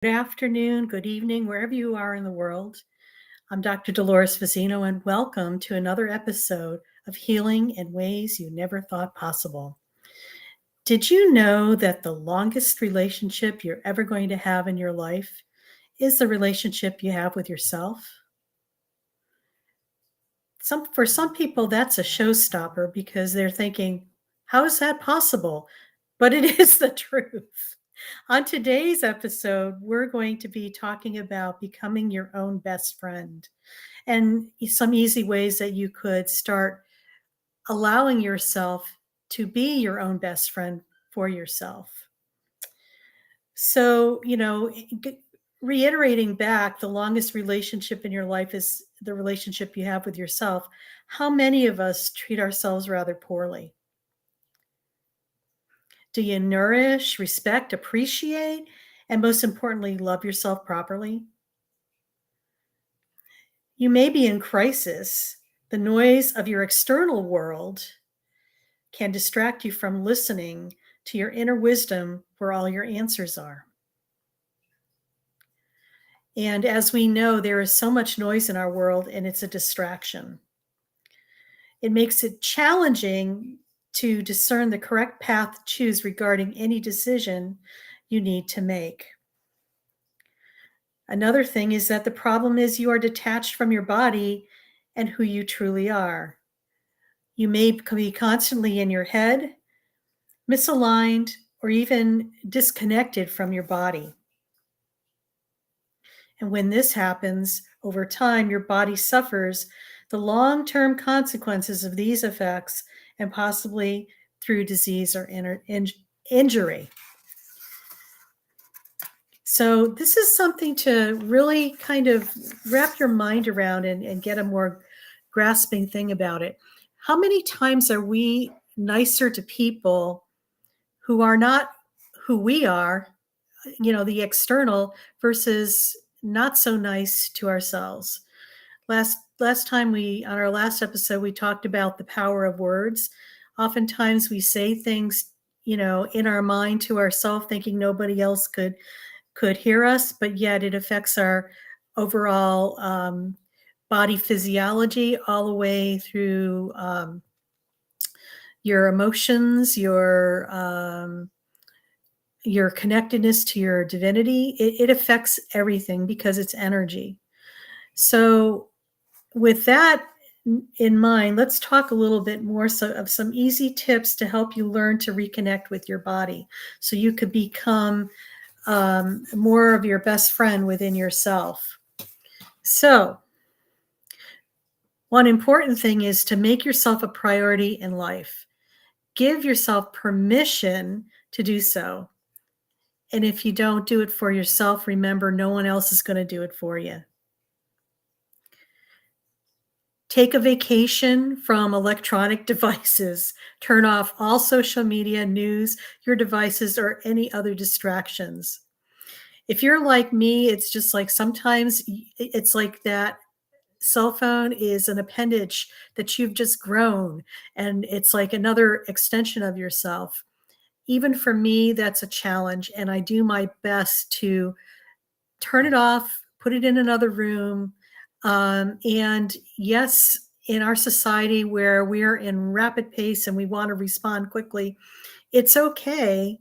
Good afternoon, good evening, wherever you are in the world. I'm Dr. Dolores Vizino, and welcome to another episode of Healing in Ways You Never Thought Possible. Did you know that the longest relationship you're ever going to have in your life is the relationship you have with yourself? For some people, that's a showstopper because they're thinking, how is that possible? But it is the truth. On today's episode, we're going to be talking about becoming your own best friend and some easy ways that you could start allowing yourself to be your own best friend for yourself. So, reiterating back, the longest relationship in your life is the relationship you have with yourself. How many of us treat ourselves rather poorly? Do you nourish, respect, appreciate, and most importantly, love yourself properly? You may be in crisis. The noise of your external world can distract you from listening to your inner wisdom where all your answers are. And as we know, there is so much noise in our world and it's a distraction. It makes it challenging to discern the correct path to choose regarding any decision you need to make. Another thing is that the problem is you are detached from your body and who you truly are. You may be constantly in your head, misaligned, or even disconnected from your body. And when this happens, over time, your body suffers the long term consequences of these effects and possibly through disease or injury. So, this is something to really kind of wrap your mind around and get a more grasping thing about it. How many times are we nicer to people who are not who we are, the external, versus not so nice to ourselves? Last time on our last episode, we talked about the power of words. Oftentimes we say things, in our mind to ourselves, thinking nobody else could hear us, but yet it affects our overall body physiology all the way through your emotions, your connectedness to your divinity. It affects everything because it's energy. So with that in mind, let's talk a little bit more of some easy tips to help you learn to reconnect with your body so you could become more of your best friend within yourself. So one important thing is to make yourself a priority in life. Give yourself permission to do so. And if you don't do it for yourself, remember, no one else is going to do it for you. Take a vacation from electronic devices. Turn off all social media, news, your devices, or any other distractions. If you're like me, it's just like sometimes it's like that cell phone is an appendage that you've just grown, and it's like another extension of yourself. Even for me, that's a challenge, and I do my best to turn it off, put it in another room. And yes, in our society where we're in rapid pace and we want to respond quickly, it's okay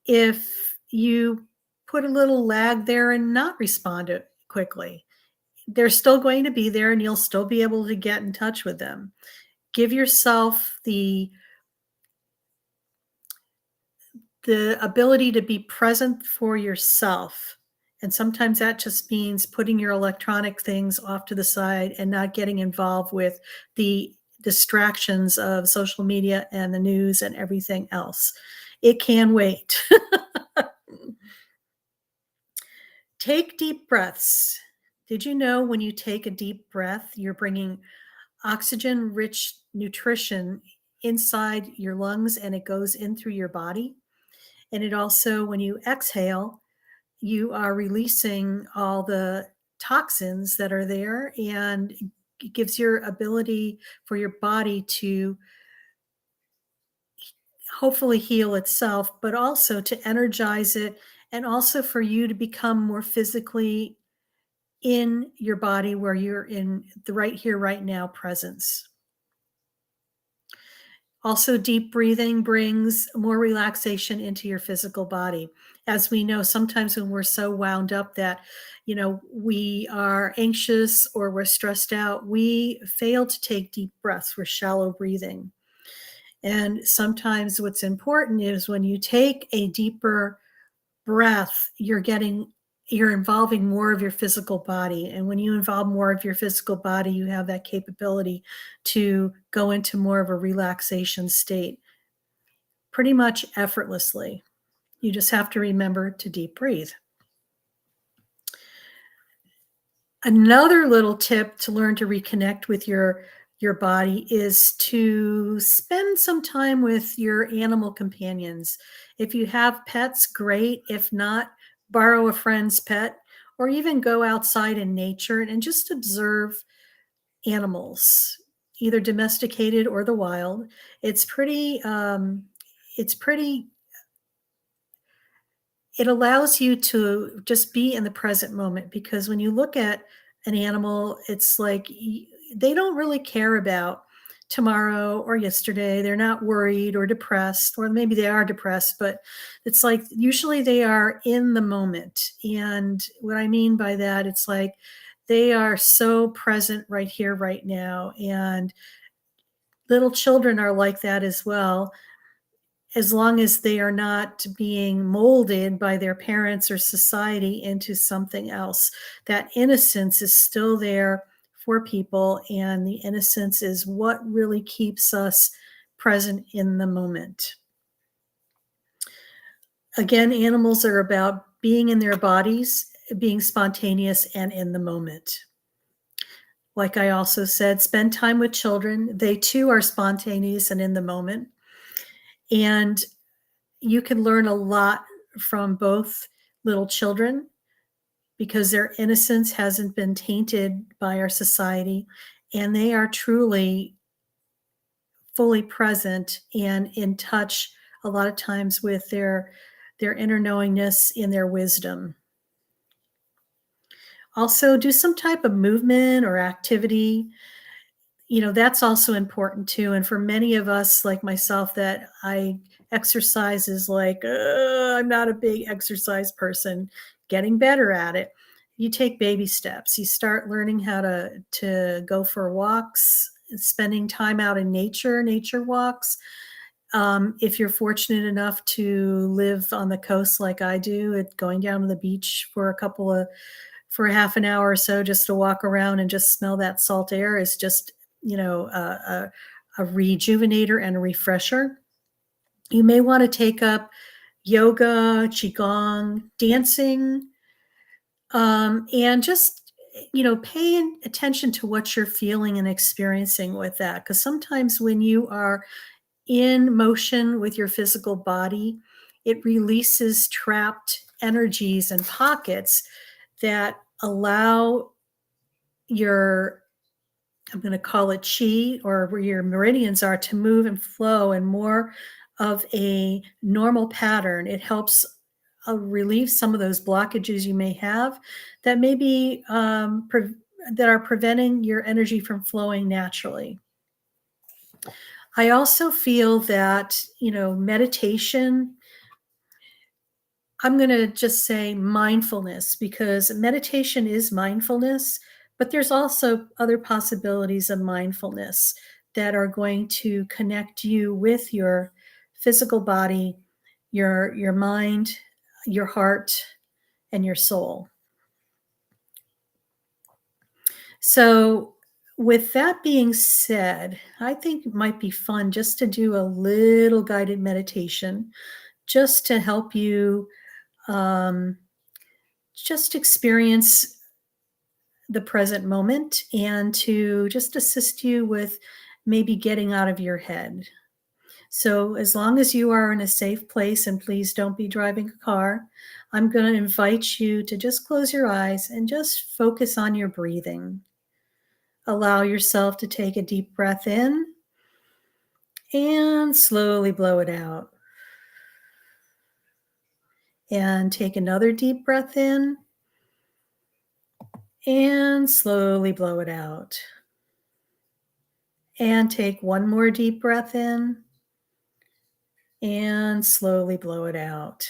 if you put a little lag there and not respond it quickly. They're still going to be there and you'll still be able to get in touch with them. Give yourself the ability to be present for yourself. And sometimes that just means putting your electronic things off to the side and not getting involved with the distractions of social media and the news and everything else. It can wait. Take deep breaths. Did you know when you take a deep breath, you're bringing oxygen rich nutrition inside your lungs and it goes in through your body? And it also, when you exhale, you are releasing all the toxins that are there, and it gives your ability for your body to hopefully heal itself, but also to energize it and also for you to become more physically in your body where you're in the right here, right now presence. Also, deep breathing brings more relaxation into your physical body. As we know, sometimes when we're so wound up that, we are anxious or we're stressed out, we fail to take deep breaths. We're shallow breathing. And sometimes what's important is when you take a deeper breath, you're involving more of your physical body. And when you involve more of your physical body, you have that capability to go into more of a relaxation state pretty much effortlessly. You just have to remember to deep breathe. Another little tip to learn to reconnect with your body is to spend some time with your animal companions. If you have pets, great. If not, borrow a friend's pet or even go outside in nature and just observe animals, either domesticated or the wild. It's pretty it allows you to just be in the present moment, because when you look at an animal, it's like they don't really care about tomorrow or yesterday. They're not worried or depressed, or maybe they are depressed, but it's like usually they are in the moment. And what I mean by that, it's like they are so present right here, right now. And little children are like that as well, as long as they are not being molded by their parents or society into something else. That innocence is still there for people, and the innocence is what really keeps us present in the moment. Again, animals are about being in their bodies, being spontaneous, and in the moment. Like I also said, spend time with children. They too are spontaneous and in the moment. And you can learn a lot from both little children because their innocence hasn't been tainted by our society, and they are truly fully present and in touch a lot of times with their inner knowingness and their wisdom. Also, do some type of movement or activity. That's also important too. And for many of us, like myself, that I exercise is like, I'm not a big exercise person, getting better at it. You take baby steps. You start learning how to go for walks, spending time out in nature walks. If you're fortunate enough to live on the coast like I do, going down to the beach for a half an hour or so just to walk around and just smell that salt air is just, a rejuvenator and a refresher. You may want to take up yoga, qigong, dancing, and just, paying attention to what you're feeling and experiencing with that. Because sometimes when you are in motion with your physical body, it releases trapped energies and pockets that allow your, I'm going to call it chi, or where your meridians are, to move and flow in more of a normal pattern. It helps relieve some of those blockages you may have that may be that are preventing your energy from flowing naturally. I also feel that, meditation, I'm going to just say mindfulness, because meditation is mindfulness, but there's also other possibilities of mindfulness that are going to connect you with your physical body, your mind, your heart, and your soul. So, with that being said, I think it might be fun just to do a little guided meditation just to help you um, just experience the present moment and to just assist you with maybe getting out of your head. So, as long as you are in a safe place, and please don't be driving a car, I'm going to invite you to just close your eyes and just focus on your breathing. Allow yourself to take a deep breath in and slowly blow it out. And take another deep breath in and slowly blow it out. And take one more deep breath in and slowly blow it out.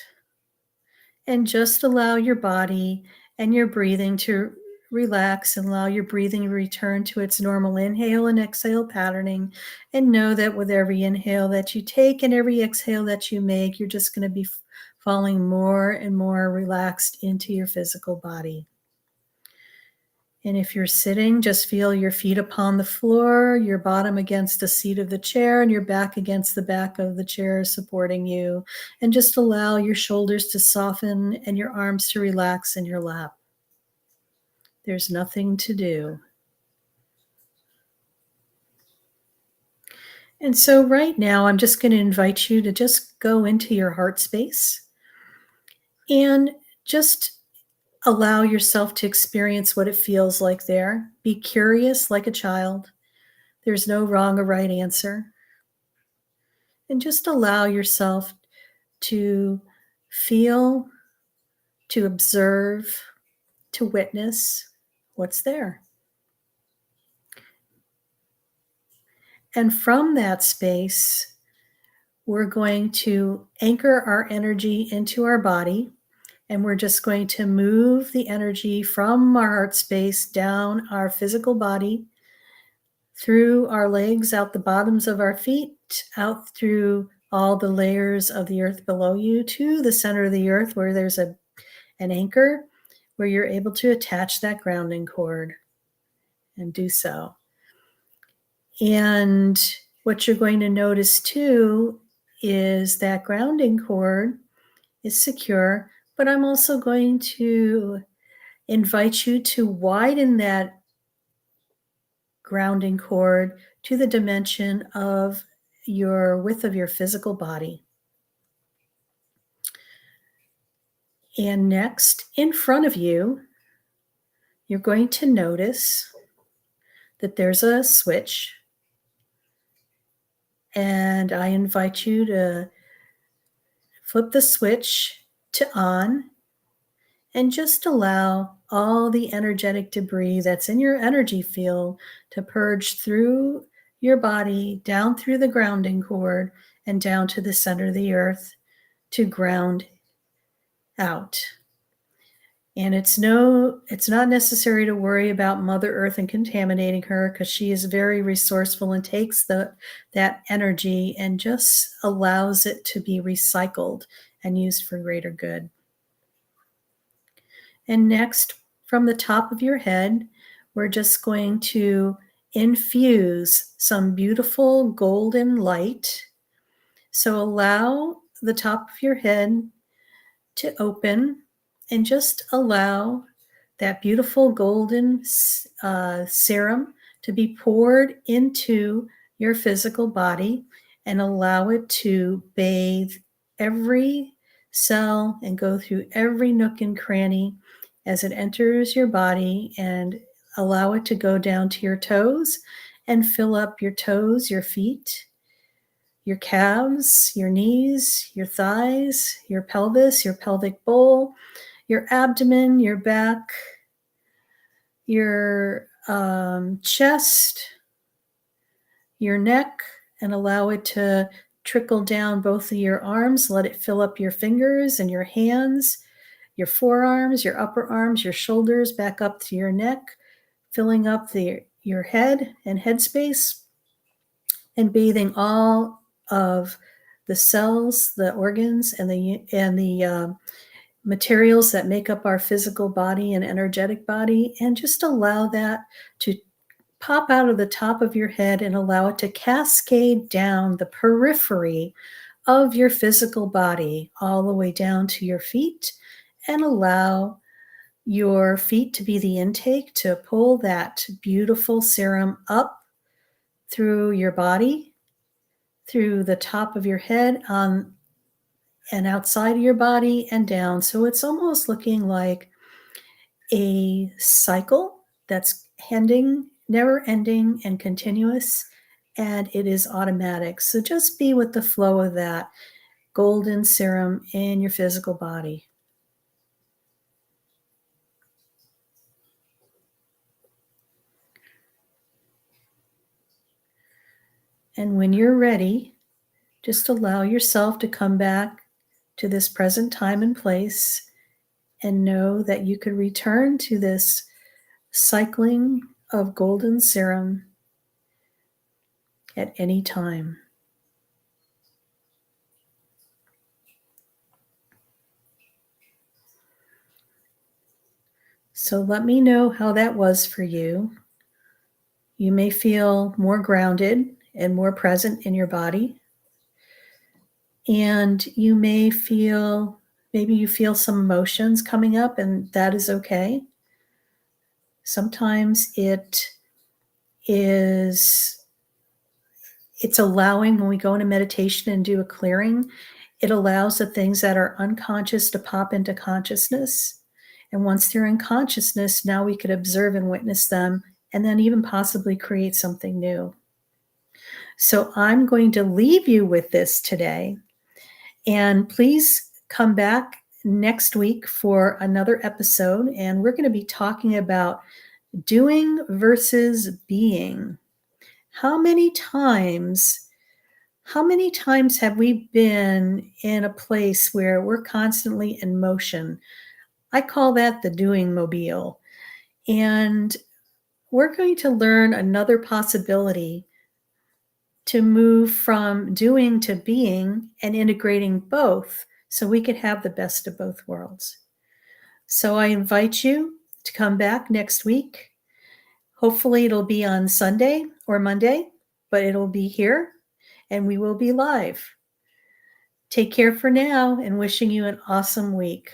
And just allow your body and your breathing to relax and allow your breathing to return to its normal inhale and exhale patterning. And know that with every inhale that you take and every exhale that you make, you're just going to be falling more and more relaxed into your physical body. And if you're sitting, just feel your feet upon the floor, your bottom against the seat of the chair, and your back against the back of the chair supporting you. And just allow your shoulders to soften and your arms to relax in your lap. There's nothing to do. And so right now, I'm just going to invite you to just go into your heart space and just allow yourself to experience what it feels like there. Be curious like a child. There's no wrong or right answer. And just allow yourself to feel, to observe, to witness what's there. And from that space, we're going to anchor our energy into our body, and we're just going to move the energy from our heart space down our physical body, through our legs, out the bottoms of our feet, out through all the layers of the earth below you to the center of the earth where there's an anchor where you're able to attach that grounding cord and do so. And what you're going to notice too is that grounding cord is secure, but I'm also going to invite you to widen that grounding cord to the dimension of your width of your physical body. And next, in front of you, you're going to notice that there's a switch. And I invite you to flip the switch to on and just allow all the energetic debris that's in your energy field to purge through your body, down through the grounding cord, and down to the center of the earth to ground out. And it's not necessary to worry about Mother Earth and contaminating her, because she is very resourceful and takes that energy and just allows it to be recycled and used for greater good. And next, from the top of your head, we're just going to infuse some beautiful golden light. So allow the top of your head to open and just allow that beautiful golden serum to be poured into your physical body and allow it to bathe every cell and go through every nook and cranny as it enters your body, and allow it to go down to your toes and fill up your toes, your feet, your calves, your knees, your thighs, your pelvis, your pelvic bowl, your abdomen, your back, your chest, your neck, and allow it to trickle down both of your arms. Let it fill up your fingers and your hands, your forearms, your upper arms, your shoulders, back up to your neck, filling up your head and headspace, and bathing all of the cells, the organs, and the materials that make up our physical body and energetic body, and just allow that to pop out of the top of your head and allow it to cascade down the periphery of your physical body all the way down to your feet, and allow your feet to be the intake to pull that beautiful serum up through your body, through the top of your head, on and outside of your body and down. So it's almost looking like a cycle that's never ending and continuous, and it is automatic. So just be with the flow of that golden serum in your physical body. And when you're ready, just allow yourself to come back to this present time and place and know that you could return to this cycling of golden serum at any time. So let me know how that was for you. You may feel more grounded and more present in your body. And you may feel, maybe you feel some emotions coming up, and that is okay. Sometimes it's allowing, when we go into meditation and do a clearing, it allows the things that are unconscious to pop into consciousness. And once they're in consciousness, now we could observe and witness them and then even possibly create something new. So I'm going to leave you with this today. And please come back next week for another episode. And we're going to be talking about doing versus being. How many times have we been in a place where we're constantly in motion? I call that the doing mobile. And we're going to learn another possibility to move from doing to being and integrating both so we could have the best of both worlds. So I invite you to come back next week. Hopefully it'll be on Sunday or Monday, but it'll be here and we will be live. Take care for now and wishing you an awesome week.